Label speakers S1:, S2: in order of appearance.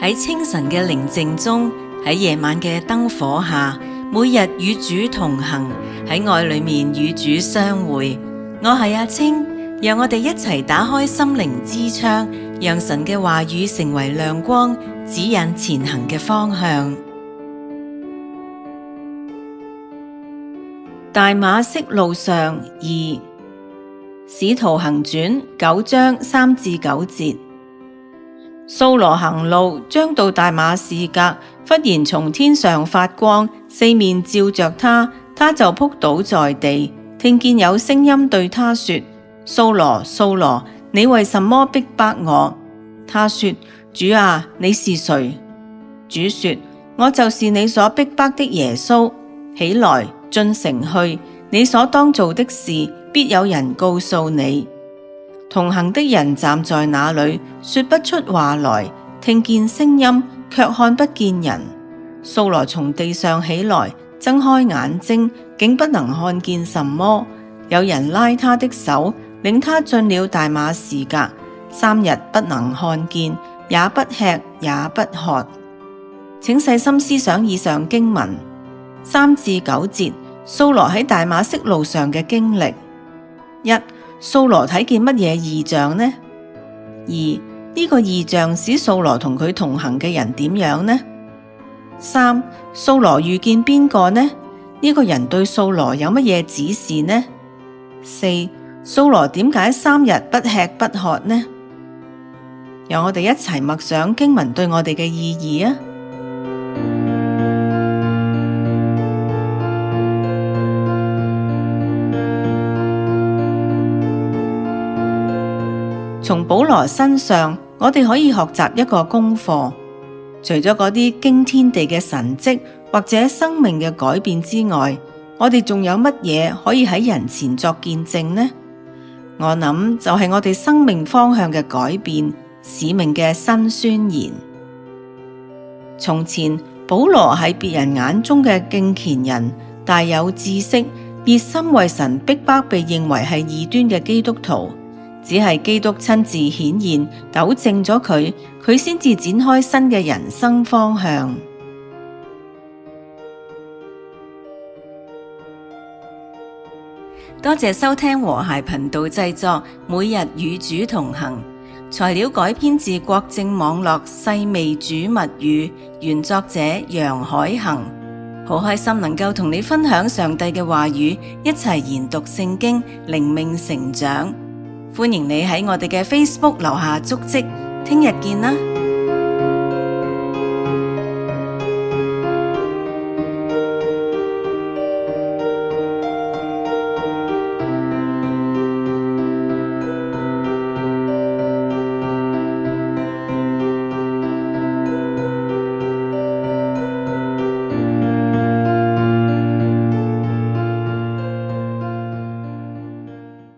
S1: 喺清晨嘅寧靜中，喺夜晚嘅燈火下，每日與主同行，喺愛裏面與主相會。我係阿青，讓我哋一齊打開心靈之窗，讓神嘅話語成為亮光，指引前行嘅方向。大馬色路上2，使徒行傳9章3至9節。掃羅行路，將到大馬士革，忽然從天上發光，四面照着他，他就仆倒在地，聽見有聲音對他說：掃羅，掃羅，你為什麼逼迫我？他說：主啊，你是誰？主說：我就是你所逼迫的耶穌。起來，進城去，你所當做的事，必有人告訴你。同行的人站在那裏，說不出話來，聽見聲音，卻看不見人。掃羅從地上起來，睜開眼睛，竟不能看見什麼。有人拉他的手，領他進了大馬士革，3日不能看見，也不吃，也不喝。請細心思想以上經文3至9節，掃羅喺大馬色路上嘅經歷。1、掃羅睇見乜嘢異象呢？2、呢個異象使掃羅同佢同行嘅人點樣呢？3、掃羅遇見邊個呢？呢個人對掃羅有乜嘢指示呢？4、掃羅點解3日不吃不喝呢？讓我哋一齊默想經文對我哋嘅意義啊！從保羅身上，我哋可以學習一個功課。除咗嗰啲驚天地嘅神蹟或者生命嘅改變之外，我哋仲有乜嘢可以喺人前作見證呢？我諗就係我哋生命方向嘅改變，使命嘅新宣言。從前，保羅喺別人眼中嘅敬虔人，大有知識，熱心為神逼迫被認為係異端嘅基督徒。只係基督親自顯現，糾正咗佢先至展開新嘅人生方向。多謝收聽和諧頻道製作，每日與主同行。材料改編自國證網絡細味主物語，原作者楊海恒。好開心能夠同你分享上帝嘅話語，一齊研讀聖經，靈命成長。歡迎你喺我哋嘅 Facebook 留下足跡，聽日見啦！